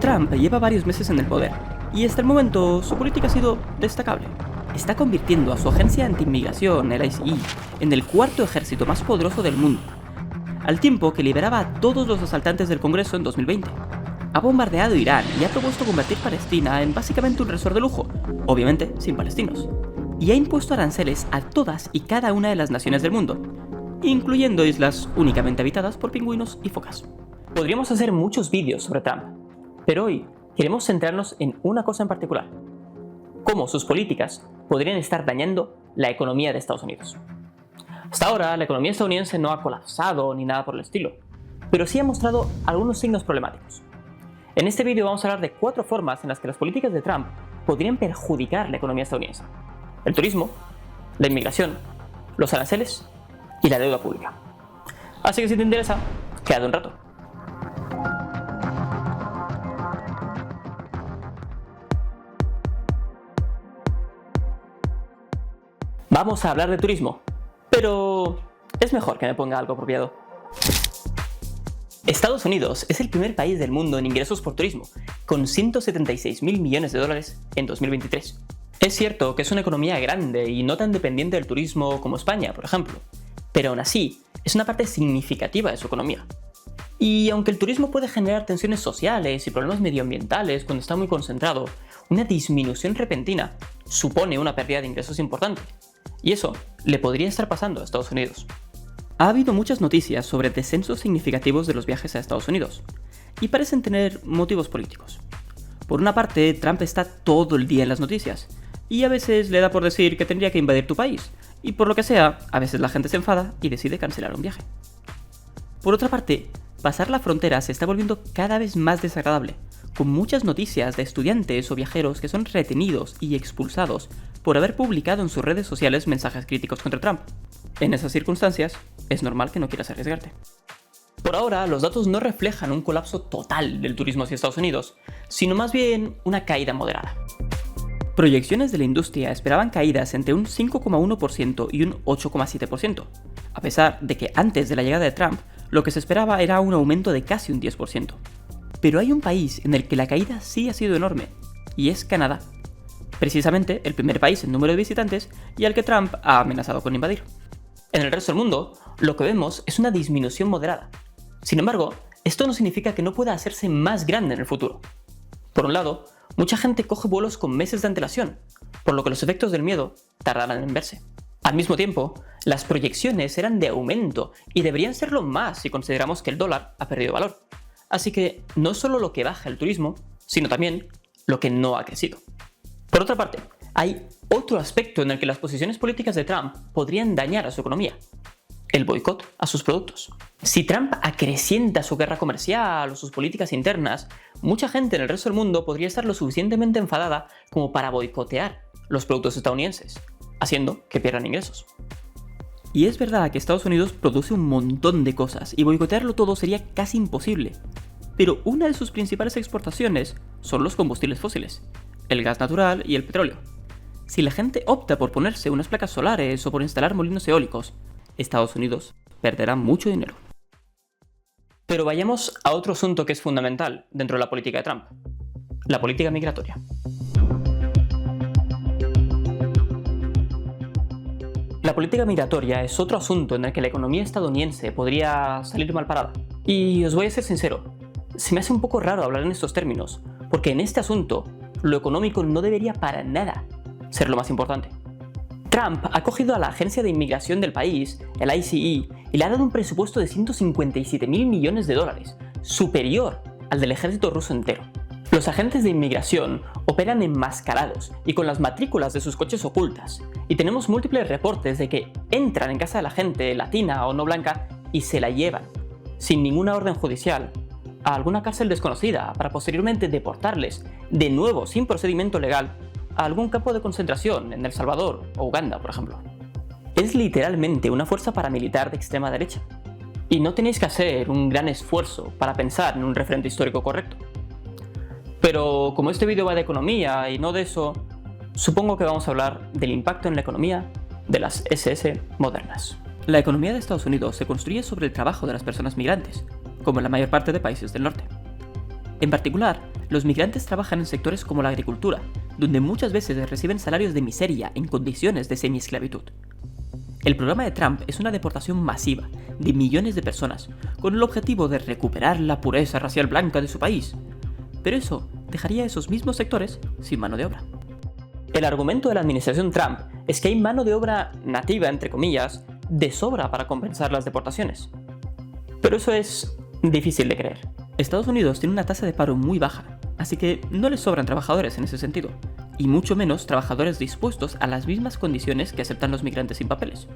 Trump lleva varios meses en el poder, y hasta el momento su política ha sido destacable. Está convirtiendo a su agencia anti-inmigración, el ICE, en el cuarto ejército más poderoso del mundo, al tiempo que liberaba a todos los asaltantes del Congreso en 2020. Ha bombardeado Irán y ha propuesto convertir Palestina en básicamente un resort de lujo, obviamente sin palestinos. Y ha impuesto aranceles a todas y cada una de las naciones del mundo, incluyendo islas únicamente habitadas por pingüinos y focas. Podríamos hacer muchos vídeos sobre Trump, pero hoy queremos centrarnos en una cosa en particular: cómo sus políticas podrían estar dañando la economía de Estados Unidos. Hasta ahora, la economía estadounidense no ha colapsado ni nada por el estilo, pero sí ha mostrado algunos signos problemáticos. En este vídeo vamos a hablar de 4 formas en las que las políticas de Trump podrían perjudicar la economía estadounidense: el turismo, la inmigración, los aranceles y la deuda pública. Así que si te interesa, quédate un rato. Vamos a hablar de turismo, pero es mejor que me ponga algo apropiado. Estados Unidos es el primer país del mundo en ingresos por turismo, con 176.000 millones de dólares en 2023. Es cierto que es una economía grande y no tan dependiente del turismo como España, por ejemplo, pero aún así es una parte significativa de su economía. Y aunque el turismo puede generar tensiones sociales y problemas medioambientales cuando está muy concentrado, una disminución repentina supone una pérdida de ingresos importante. Y eso le podría estar pasando a Estados Unidos. Ha habido muchas noticias sobre descensos significativos de los viajes a Estados Unidos, y parecen tener motivos políticos. Por una parte, Trump está todo el día en las noticias, y a veces le da por decir que tendría que invadir tu país, y por lo que sea, a veces la gente se enfada y decide cancelar un viaje. Por otra parte, pasar la frontera se está volviendo cada vez más desagradable, con muchas noticias de estudiantes o viajeros que son retenidos y expulsados por haber publicado en sus redes sociales mensajes críticos contra Trump. En esas circunstancias, es normal que no quieras arriesgarte. Por ahora, los datos no reflejan un colapso total del turismo hacia Estados Unidos, sino más bien una caída moderada. Proyecciones de la industria esperaban caídas entre un 5,1% y un 8,7%, a pesar de que antes de la llegada de Trump, lo que se esperaba era un aumento de casi un 10%. Pero hay un país en el que la caída sí ha sido enorme, y es Canadá. Precisamente el primer país en número de visitantes y al que Trump ha amenazado con invadir. En el resto del mundo, lo que vemos es una disminución moderada. Sin embargo, esto no significa que no pueda hacerse más grande en el futuro. Por un lado, mucha gente coge vuelos con meses de antelación, por lo que los efectos del miedo tardarán en verse. Al mismo tiempo, las proyecciones eran de aumento y deberían serlo más si consideramos que el dólar ha perdido valor. Así que no es solo lo que baja el turismo, sino también lo que no ha crecido. Por otra parte, hay otro aspecto en el que las posiciones políticas de Trump podrían dañar a su economía: el boicot a sus productos. Si Trump acrecienta su guerra comercial o sus políticas internas, mucha gente en el resto del mundo podría estar lo suficientemente enfadada como para boicotear los productos estadounidenses, haciendo que pierdan ingresos. Y es verdad que Estados Unidos produce un montón de cosas y boicotearlo todo sería casi imposible, pero una de sus principales exportaciones son los combustibles fósiles, el gas natural y el petróleo. Si la gente opta por ponerse unas placas solares o por instalar molinos eólicos, Estados Unidos perderá mucho dinero. Pero vayamos a otro asunto que es fundamental dentro de la política de Trump: la política migratoria. La política migratoria es otro asunto en el que la economía estadounidense podría salir mal parada. Y os voy a ser sincero, se me hace un poco raro hablar en estos términos, porque en este asunto, lo económico no debería para nada ser lo más importante. Trump ha cogido a la agencia de inmigración del país, el ICE, y le ha dado un presupuesto de 157.000 millones de dólares, superior al del ejército ruso entero. Los agentes de inmigración operan enmascarados y con las matrículas de sus coches ocultas, y tenemos múltiples reportes de que entran en casa de la gente latina o no blanca y se la llevan, sin ninguna orden judicial, a alguna cárcel desconocida para posteriormente deportarles, de nuevo sin procedimiento legal, a algún campo de concentración en El Salvador o Uganda, por ejemplo. Es literalmente una fuerza paramilitar de extrema derecha. Y no tenéis que hacer un gran esfuerzo para pensar en un referente histórico correcto. Pero como este vídeo va de economía y no de eso, supongo que vamos a hablar del impacto en la economía de las SS modernas. La economía de Estados Unidos se construye sobre el trabajo de las personas migrantes, como en la mayor parte de países del norte. En particular, Los migrantes trabajan en sectores como la agricultura, donde muchas veces reciben salarios de miseria en condiciones de semiesclavitud. El programa de Trump es una deportación masiva de millones de personas, con el objetivo de recuperar la pureza racial blanca de su país. Pero eso dejaría a esos mismos sectores sin mano de obra. El argumento de la administración Trump es que hay mano de obra nativa, entre comillas, de sobra para compensar las deportaciones. Pero eso es difícil de creer. Estados Unidos tiene una tasa de paro muy baja, así que no les sobran trabajadores en ese sentido, y mucho menos trabajadores dispuestos a las mismas condiciones que aceptan los migrantes sin papeles.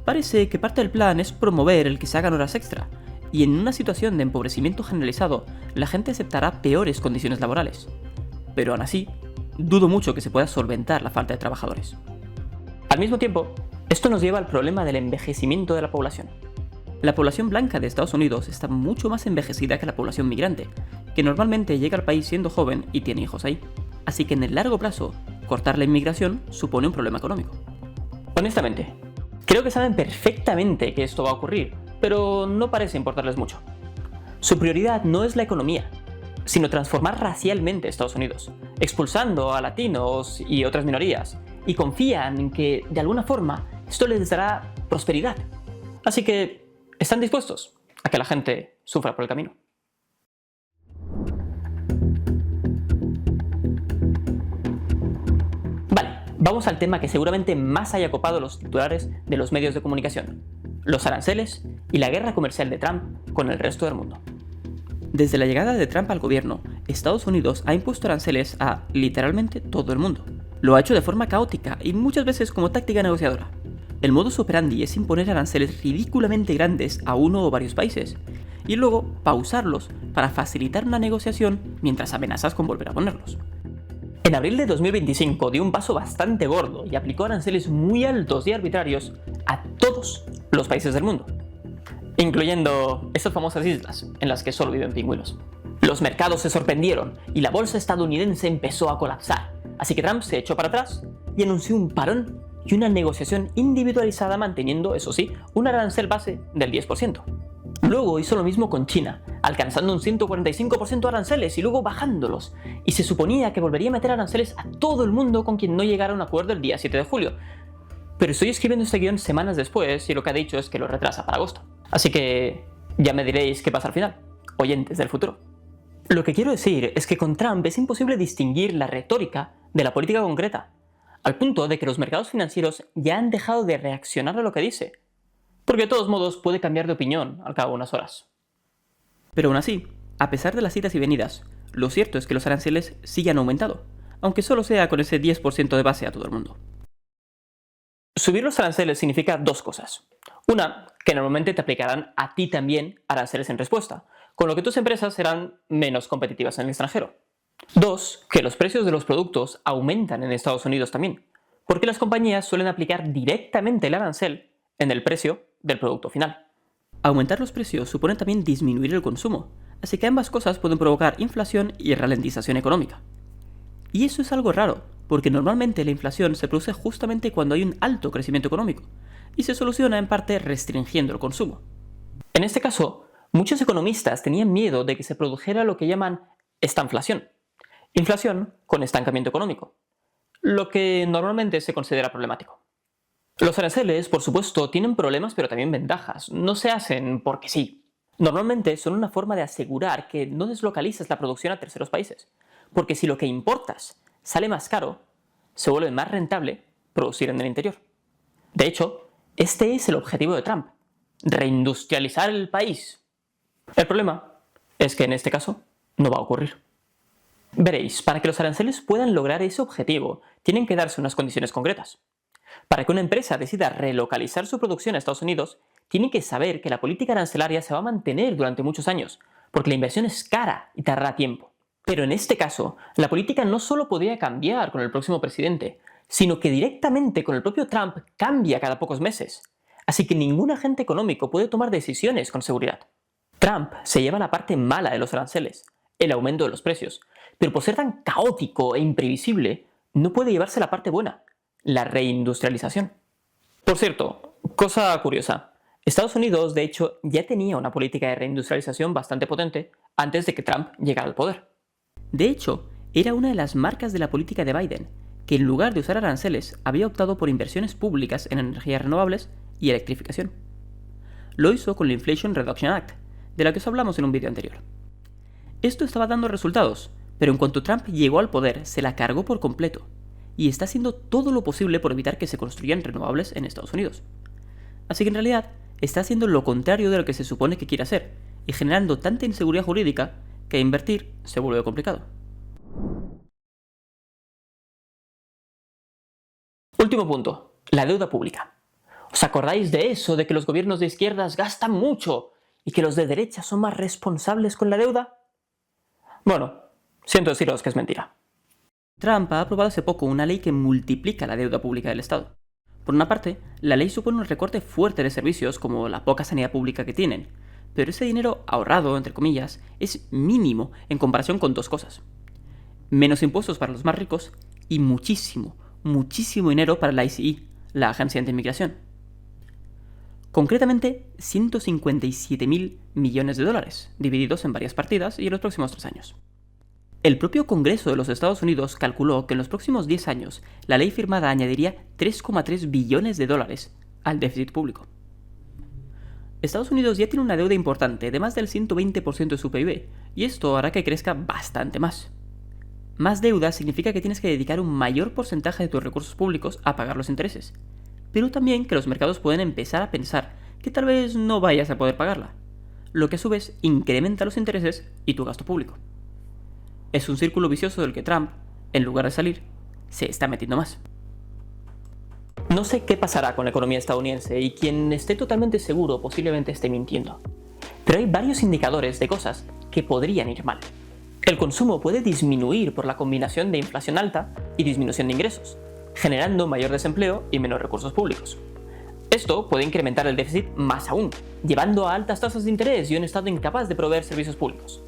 Parece que parte del plan es promover el que se hagan horas extra, y en una situación de empobrecimiento generalizado, la gente aceptará peores condiciones laborales. Pero aún así, dudo mucho que se pueda solventar la falta de trabajadores. Al mismo tiempo, esto nos lleva al problema del envejecimiento de la población. La población blanca de Estados Unidos está mucho más envejecida que la población migrante, que normalmente llega al país siendo joven y tiene hijos ahí. Así que en el largo plazo, cortar la inmigración supone un problema económico. Honestamente, creo que saben perfectamente que esto va a ocurrir, pero no parece importarles mucho. Su prioridad no es la economía, sino transformar racialmente a Estados Unidos, expulsando a latinos y otras minorías, y confían en que, de alguna forma, esto les dará prosperidad. Así que están dispuestos a que la gente sufra por el camino. Vale, vamos al tema que seguramente más haya copado los titulares de los medios de comunicación: los aranceles y la guerra comercial de Trump con el resto del mundo. Desde la llegada de Trump al gobierno, Estados Unidos ha impuesto aranceles a, literalmente, todo el mundo. Lo ha hecho de forma caótica y muchas veces como táctica negociadora. El modus operandi es imponer aranceles ridículamente grandes a uno o varios países, y luego pausarlos para facilitar una negociación mientras amenazas con volver a ponerlos. En abril de 2025 dio un paso bastante gordo y aplicó aranceles muy altos y arbitrarios a todos los países del mundo, incluyendo estas famosas islas en las que solo viven pingüinos. Los mercados se sorprendieron y la bolsa estadounidense empezó a colapsar, así que Trump se echó para atrás y anunció un parón y una negociación individualizada manteniendo, eso sí, un arancel base del 10%. Luego hizo lo mismo con China, alcanzando un 145% de aranceles y luego bajándolos, y se suponía que volvería a meter aranceles a todo el mundo con quien no llegara a un acuerdo el día 7 de julio. Pero estoy escribiendo este guión semanas después y lo que ha dicho es que lo retrasa para agosto. Así que ya me diréis qué pasa al final, oyentes del futuro. Lo que quiero decir es que con Trump es imposible distinguir la retórica de la política concreta, al punto de que los mercados financieros ya han dejado de reaccionar a lo que dice, porque de todos modos puede cambiar de opinión al cabo de unas horas. Pero aún así, a pesar de las idas y venidas, lo cierto es que los aranceles sí han aumentado, aunque solo sea con ese 10% de base a todo el mundo. Subir los aranceles significa dos cosas. Una, que normalmente te aplicarán a ti también aranceles en respuesta, con lo que tus empresas serán menos competitivas en el extranjero. Dos, que los precios de los productos aumentan en Estados Unidos también, porque las compañías suelen aplicar directamente el arancel en el precio del producto final. Aumentar los precios supone también disminuir el consumo, así que ambas cosas pueden provocar inflación y ralentización económica. Y eso es algo raro, porque normalmente la inflación se produce justamente cuando hay un alto crecimiento económico, y se soluciona en parte restringiendo el consumo. En este caso, muchos economistas tenían miedo de que se produjera lo que llaman estanflación, inflación con estancamiento económico, lo que normalmente se considera problemático. Los aranceles, por supuesto, tienen problemas pero también ventajas, no se hacen porque sí. Normalmente son una forma de asegurar que no deslocalizas la producción a terceros países, porque si lo que importas sale más caro, se vuelve más rentable producir en el interior. De hecho, este es el objetivo de Trump: reindustrializar el país. El problema es que en este caso no va a ocurrir. Veréis, para que los aranceles puedan lograr ese objetivo, tienen que darse unas condiciones concretas. Para que una empresa decida relocalizar su producción a Estados Unidos, tiene que saber que la política arancelaria se va a mantener durante muchos años, porque la inversión es cara y tardará tiempo. Pero en este caso, la política no solo podría cambiar con el próximo presidente, sino que directamente con el propio Trump cambia cada pocos meses. Así que ningún agente económico puede tomar decisiones con seguridad. Trump se lleva la parte mala de los aranceles, el aumento de los precios, pero por ser tan caótico e imprevisible, no puede llevarse la parte buena, la reindustrialización. Por cierto, cosa curiosa, Estados Unidos de hecho ya tenía una política de reindustrialización bastante potente antes de que Trump llegara al poder. De hecho, era una de las marcas de la política de Biden, que en lugar de usar aranceles había optado por inversiones públicas en energías renovables y electrificación. Lo hizo con la Inflation Reduction Act, de la que os hablamos en un vídeo anterior. Esto estaba dando resultados, pero en cuanto Trump llegó al poder se la cargó por completo, y está haciendo todo lo posible por evitar que se construyan renovables en Estados Unidos. Así que en realidad está haciendo lo contrario de lo que se supone que quiere hacer, y generando tanta inseguridad jurídica que invertir se vuelve complicado. Último punto, la deuda pública. ¿Os acordáis de eso, de que los gobiernos de izquierdas gastan mucho y que los de derecha son más responsables con la deuda? Bueno, siento deciros que es mentira. Trump ha aprobado hace poco una ley que multiplica la deuda pública del Estado. Por una parte, la ley supone un recorte fuerte de servicios como la poca sanidad pública que tienen, pero ese dinero ahorrado, entre comillas, es mínimo en comparación con dos cosas. Menos impuestos para los más ricos y muchísimo dinero para la ICE, la Agencia de Inmigración. Concretamente, 157.000 millones de dólares, divididos en varias partidas y en los próximos 3 años. El propio Congreso de los Estados Unidos calculó que en los próximos 10 años la ley firmada añadiría 3,3 billones de dólares al déficit público. Estados Unidos ya tiene una deuda importante de más del 120% de su PIB, y esto hará que crezca bastante más. Más deuda significa que tienes que dedicar un mayor porcentaje de tus recursos públicos a pagar los intereses, pero también que los mercados pueden empezar a pensar que tal vez no vayas a poder pagarla, lo que a su vez incrementa los intereses y tu gasto público. Es un círculo vicioso del que Trump, en lugar de salir, se está metiendo más. No sé qué pasará con la economía estadounidense y quien esté totalmente seguro posiblemente esté mintiendo, pero hay varios indicadores de cosas que podrían ir mal. El consumo puede disminuir por la combinación de inflación alta y disminución de ingresos, generando mayor desempleo y menos recursos públicos. Esto puede incrementar el déficit más aún, llevando a altas tasas de interés y un Estado incapaz de proveer servicios públicos.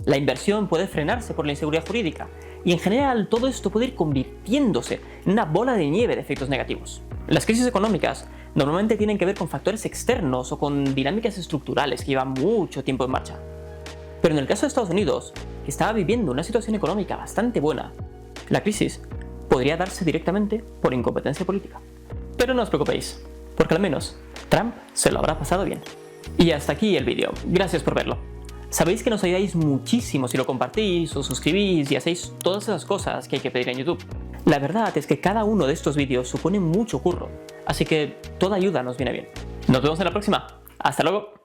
La inversión puede frenarse por la inseguridad jurídica, y en general todo esto puede ir convirtiéndose en una bola de nieve de efectos negativos. Las crisis económicas normalmente tienen que ver con factores externos o con dinámicas estructurales que llevan mucho tiempo en marcha. Pero en el caso de Estados Unidos, que estaba viviendo una situación económica bastante buena, la crisis podría darse directamente por incompetencia política. Pero no os preocupéis, porque al menos Trump se lo habrá pasado bien. Y hasta aquí el vídeo, gracias por verlo. Sabéis que nos ayudáis muchísimo si lo compartís, os suscribís y hacéis todas esas cosas que hay que pedir en YouTube. La verdad es que cada uno de estos vídeos supone mucho curro, así que toda ayuda nos viene bien. Nos vemos en la próxima. ¡Hasta luego!